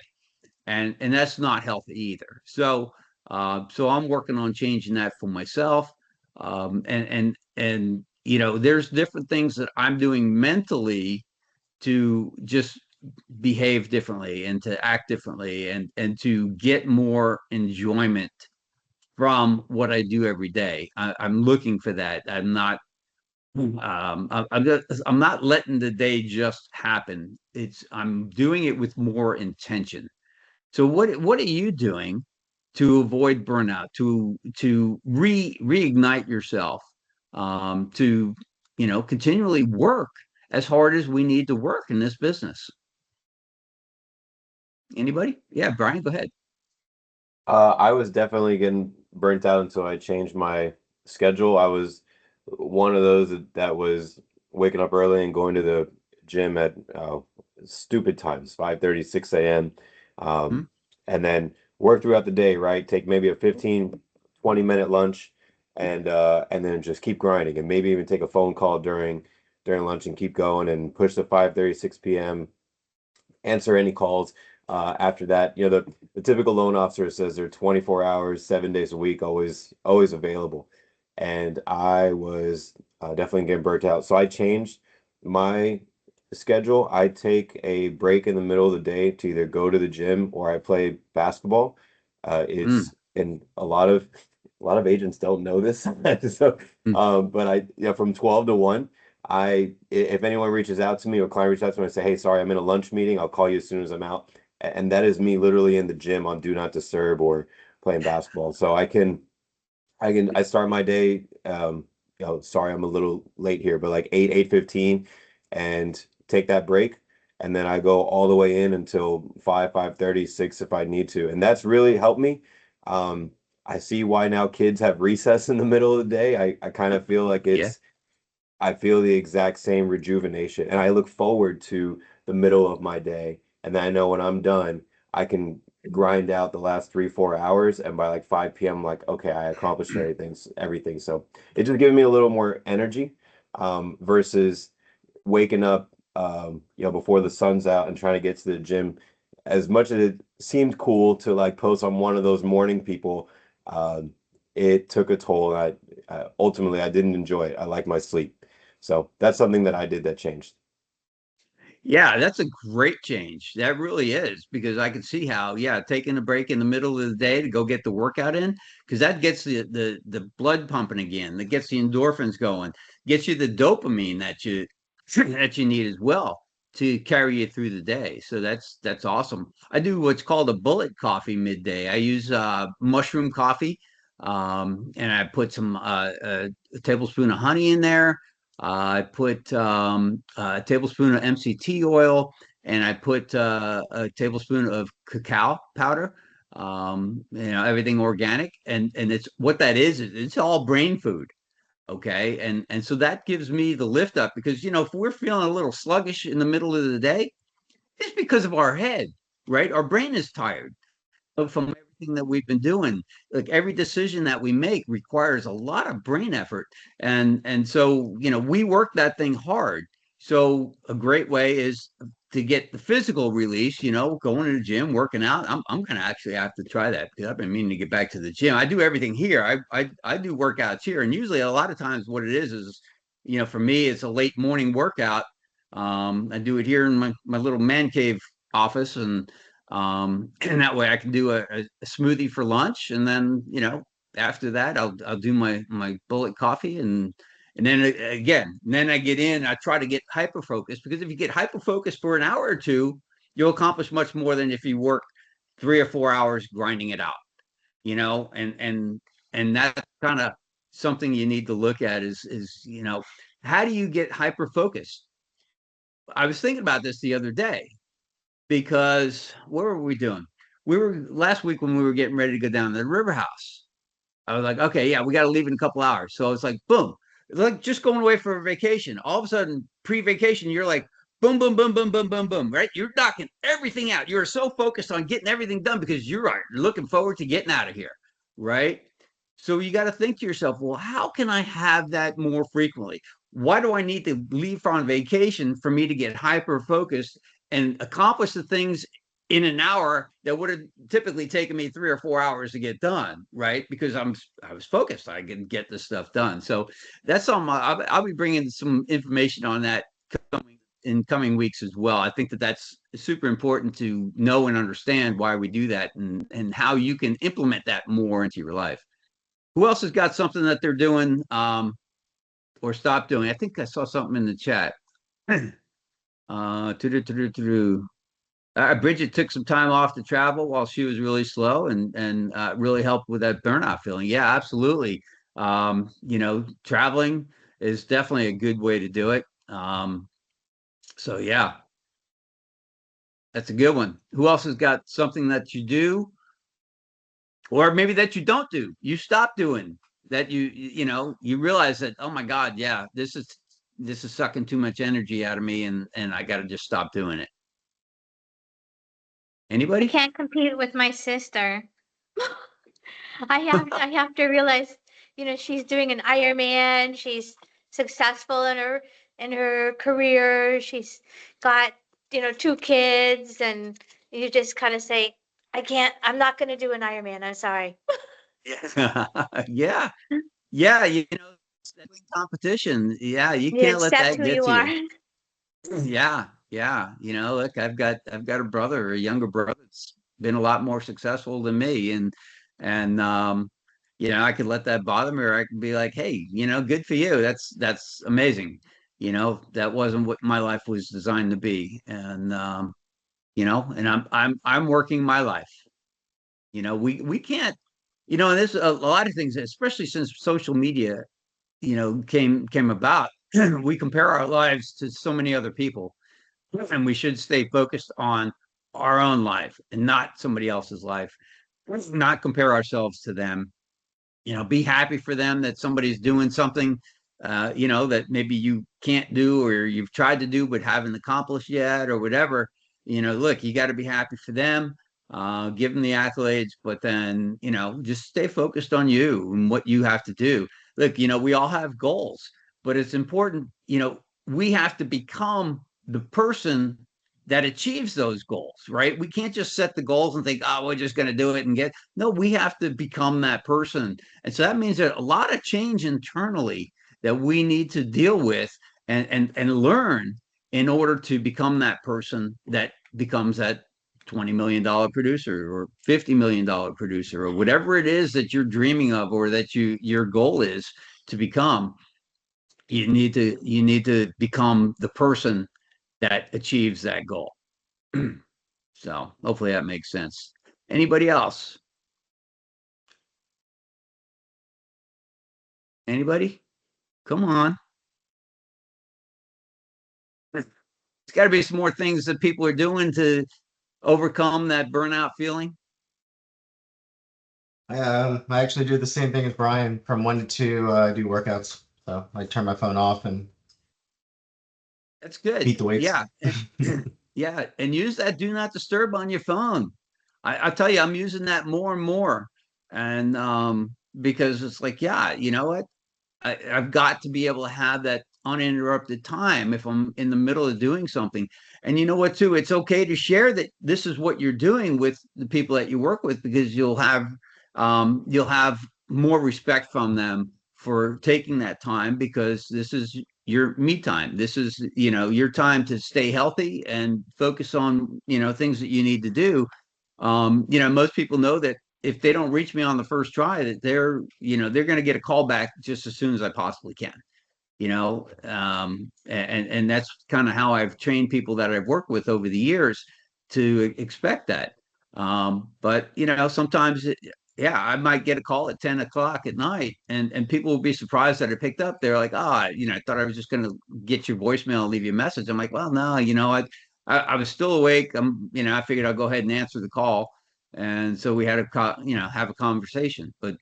[SPEAKER 1] and that's not healthy either. So so I'm working on changing that for myself, and there's different things that I'm doing mentally to just behave differently and to act differently and to get more enjoyment from what I do every day. I'm looking for that. I'm not I'm not letting the day just happen. I'm doing it with more intention. So what are you doing to avoid burnout, to reignite yourself, to continually work as hard as we need to work in this business? Anybody? Yeah, Brian, go ahead.
[SPEAKER 5] I was definitely getting burnt out until I changed my schedule. I was one of those that was waking up early and going to the gym at stupid times, 5:30, 6 a.m.
[SPEAKER 1] Hmm?
[SPEAKER 5] And then work throughout the day, right? Take maybe a 15, 20-minute lunch and then just keep grinding, and maybe even take a phone call during lunch and keep going and push to 5:30, 6 p.m., answer any calls. After that, the typical loan officer says they're 24 hours, 7 days a week, always available. And I was definitely getting burnt out. So I changed my schedule. I take a break in the middle of the day to either go to the gym or I play basketball.
[SPEAKER 1] Mm,
[SPEAKER 5] It's and a lot of agents don't know this. So,
[SPEAKER 1] mm.
[SPEAKER 5] but from 12 to 1, if anyone reaches out to me or client reaches out to me and say, hey, sorry, I'm in a lunch meeting, I'll call you as soon as I'm out. And that is me literally in the gym on do not disturb or playing basketball. So I start my day, sorry, I'm a little late here, but like 8:15, and take that break. And then I go all the way in until 5:30, 6 if I need to. And that's really helped me. Um, I see why now kids have recess in the middle of the day. I kind of feel like
[SPEAKER 1] Yeah.
[SPEAKER 5] I feel the exact same rejuvenation, and I look forward to the middle of my day. And then I know when I'm done, I can grind out the last 3, 4 hours, and by like 5 p.m., I'm like, okay, I accomplished everything. So it just gives me a little more energy, versus waking up, before the sun's out and trying to get to the gym. As much as it seemed cool to like post on one of those morning people, it took a toll. Ultimately I didn't enjoy it. I like my sleep. So that's something that I did that changed.
[SPEAKER 1] Yeah, that's a great change. That really is, because I can see how, yeah, taking a break in the middle of the day to go get the workout in, because that gets the blood pumping again, that gets the endorphins going, gets you the dopamine that you that you need as well to carry you through the day. So that's awesome. I do what's called a bullet coffee midday. I use mushroom coffee, and I put some a tablespoon of honey in there. I put a tablespoon of MCT oil, and I put a tablespoon of cacao powder. Everything organic, and it's what that is. It's all brain food. Okay, and so that gives me the lift up, because if we're feeling a little sluggish in the middle of the day, it's because of our head, right? Our brain is tired from everything that we've been doing. Like every decision that we make requires a lot of brain effort, and so we work that thing hard. So a great way is to get the physical release, going to the gym, working out. I'm gonna actually have to try that, because I've been meaning to get back to the gym. I do everything here. I do workouts here, and usually a lot of times what it is for me, it's a late morning workout. I do it here in my little man cave office, and that way I can do a smoothie for lunch, and then after that I'll do my bullet coffee, and then again, and then I get in. I try to get hyper focused, because if you get hyper focused for an hour or two, you'll accomplish much more than if you work 3 or 4 hours grinding it out. And that's kind of something you need to look at is how do you get hyper focused? I was thinking about this the other day, because what were we doing? We were last week when we were getting ready to go down to the river house. I was like, okay, yeah, we got to leave in a couple hours. So it's like, boom, it's like just going away for a vacation. All of a sudden, pre-vacation, you're like, boom, boom, boom, boom, boom, boom, boom, right? You're knocking everything out. You're so focused on getting everything done because you're looking forward to getting out of here, right? So you got to think to yourself, well, how can I have that more frequently? Why do I need to leave on vacation for me to get hyper focused and accomplish the things in an hour that would have typically taken me 3 or 4 hours to get done, right? Because I was focused. I can get this stuff done. So that's something I'll be bringing some information on that in coming weeks as well. I think that's super important to know and understand why we do that, and how you can implement that more into your life. Who else has got something that they're doing or stop doing? I think I saw something in the chat. Bridget took some time off to travel while she was really slow, and really helped with that burnout feeling. Yeah, absolutely. Traveling is definitely a good way to do it. So yeah, that's a good one. Who else has got something that you do, or maybe that you don't do, you stop doing, that you realize that, oh my God, yeah, this is sucking too much energy out of me, and I got to just stop doing it.
[SPEAKER 6] I
[SPEAKER 1] Anybody?
[SPEAKER 6] can't compete with my sister. I have to realize, she's doing an Ironman. She's successful in her career. She's got, 2 kids, and you just kind of say, I'm not going to do an Ironman. I'm sorry.
[SPEAKER 1] Yeah, yeah, it's that competition. Yeah, you
[SPEAKER 6] You
[SPEAKER 1] can't let
[SPEAKER 6] accept
[SPEAKER 1] that
[SPEAKER 6] who
[SPEAKER 1] get
[SPEAKER 6] you
[SPEAKER 1] to
[SPEAKER 6] are.
[SPEAKER 1] you. Yeah, yeah. Look, I've got a brother, a younger brother that's been a lot more successful than me, and I could let that bother me, or I can be like, hey, good for you. That's amazing. That wasn't what my life was designed to be, and I'm working my life. We can't, and there's a lot of things, especially since social media, came about. We compare our lives to so many other people, and we should stay focused on our own life and not somebody else's life. Not compare ourselves to them. Be happy for them that somebody's doing something, that maybe you can't do, or you've tried to do but haven't accomplished yet, or whatever. Look, you got to be happy for them. Give them the accolades, but then just stay focused on you and what you have to do. Look, we all have goals, but it's important. We have to become the person that achieves those goals, right? We can't just set the goals and think, oh, we're just going to do it and get. No, we have to become that person. And so that means that a lot of change internally that we need to deal with and learn in order to become that person that becomes that $20 million producer or $50 million producer or whatever it is that you're dreaming of or that your goal is to become. You need to become the person that achieves that goal. So hopefully that makes sense. Anybody else? Anybody? Come on. There's got to be some more things that people are doing to overcome that burnout feeling.
[SPEAKER 7] I actually do the same thing as Brian. From 1 to 2, I do workouts. So I turn my phone off and
[SPEAKER 1] That's good.
[SPEAKER 7] beat the weights.
[SPEAKER 1] Yeah. Yeah. And use that do not disturb on your phone. I tell you, I'm using that more and more. And because it's like, yeah, you know what? I've got to be able to have that uninterrupted time if I'm in the middle of doing something. And you know what, too? It's okay to share that this is what you're doing with the people that you work with, because you'll have more respect from them for taking that time, because this is your me time. This is, your time to stay healthy and focus on, things that you need to do. Most people know that if they don't reach me on the first try, that they're going to get a call back just as soon as I possibly can. And that's kind of how I've trained people that I've worked with over the years to expect that. But sometimes I might get a call at 10 o'clock at night, and people will be surprised that I picked up. They're like, I thought I was just going to get your voicemail and leave you a message. I'm like, well, no, I was still awake. I figured I'll go ahead and answer the call. And so we had have a conversation, but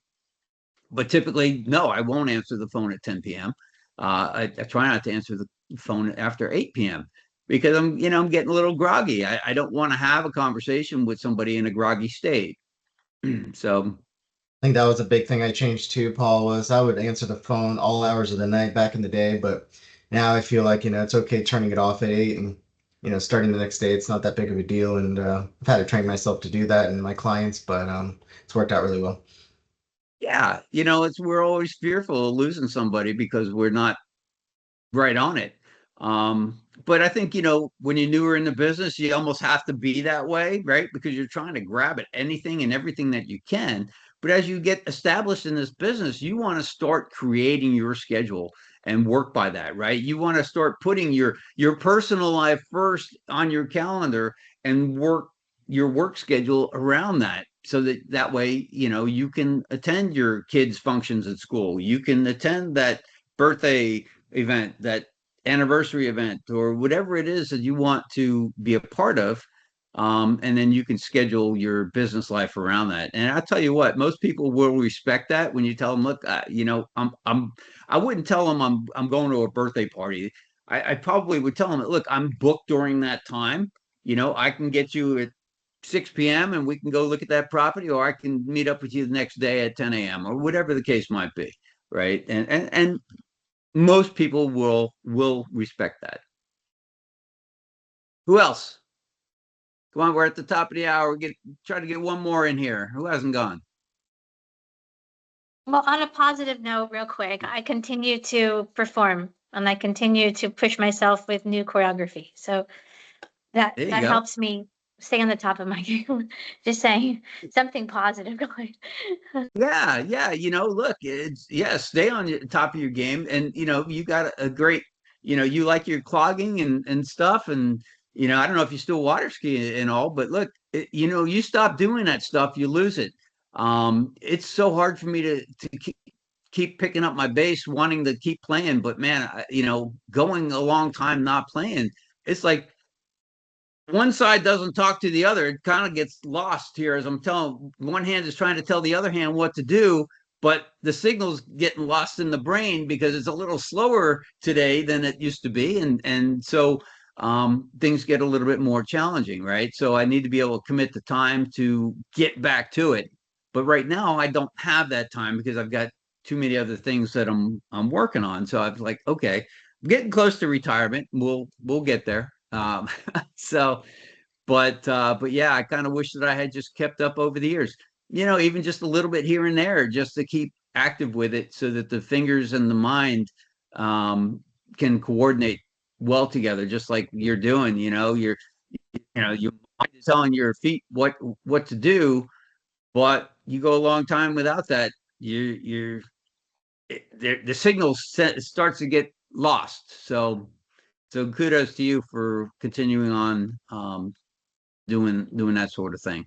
[SPEAKER 1] typically, no, I won't answer the phone at 10 p.m. I try not to answer the phone after 8 p.m. because I'm getting a little groggy. I don't want to have a conversation with somebody in a groggy state. So
[SPEAKER 7] I think that was a big thing I changed too, Paul, was I would answer the phone all hours of the night back in the day, but now I feel like, it's okay turning it off at 8 and, starting the next day. It's not that big of a deal. And I've had to train myself to do that and my clients, but it's worked out really well.
[SPEAKER 1] yeah, we're always fearful of losing somebody because we're not right on it. But I think, when you're newer in the business, you almost have to be that way, right? Because you're trying to grab at anything and everything that you can. But as you get established in this business, you want to start creating your schedule and work by that, right? You want to start putting your personal life first on your calendar and work your work schedule around that, so that way, you can attend your kids' functions at school. You can attend that birthday event, that anniversary event, or whatever it is that you want to be a part of. And then you can schedule your business life around that. And I'll tell you what, most people will respect that when you tell them, look, I wouldn't tell them I'm going to a birthday party. I probably would tell them, look, I'm booked during that time. I can get you at 6 p.m. and we can go look at that property, or I can meet up with you the next day at 10 a.m. or whatever the case might be. Right. And most people will respect that. Who else? Come on, we're at the top of the hour. Try to get one more in here. Who hasn't gone?
[SPEAKER 6] Well, on a positive note, real quick, I continue to perform and I continue to push myself with new choreography. So that
[SPEAKER 1] There you
[SPEAKER 6] that
[SPEAKER 1] go.
[SPEAKER 6] helps me stay on the top of my game. Just saying something positive going.
[SPEAKER 1] Yeah, look, stay on the top of your game. And you got a great, you like your clogging and stuff. And I don't know if you still water ski and all, but look, you stop doing that stuff, you lose it. It's so hard for me to keep picking up my bass, wanting to keep playing, but man, going a long time not playing, it's like one side doesn't talk to the other. It kind of gets lost here, as I'm telling, one hand is trying to tell the other hand what to do, but the signal's getting lost in the brain because it's a little slower today than it used to be. And so things get a little bit more challenging, right? So I need to be able to commit the time to get back to it. But right now I don't have that time because I've got too many other things that I'm working on. So I was like, okay, I'm getting close to retirement. We'll get there. So, but yeah, I kind of wish that I had just kept up over the years, even just a little bit here and there, just to keep active with it so that the fingers and the mind can coordinate well together, just like you're doing. Your mind is telling your feet what to do, but you go a long time without that. You're the signal starts to get lost. So kudos to you for continuing on doing that sort of thing.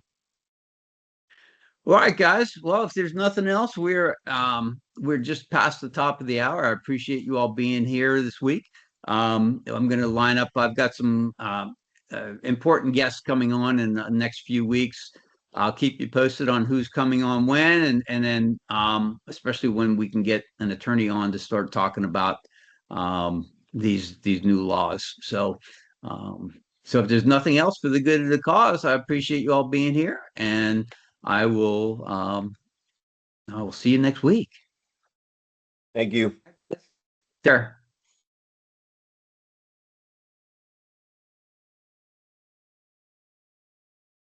[SPEAKER 1] All right, guys. Well, if there's nothing else, we're just past the top of the hour. I appreciate you all being here this week. I'm going to line up. I've got some important guests coming on in the next few weeks. I'll keep you posted on who's coming on when, and then especially when we can get an attorney on to start talking about these new laws. So if there's nothing else for the good of the cause, I appreciate you all being here, and I will see you next week.
[SPEAKER 5] Thank you.
[SPEAKER 1] Sure.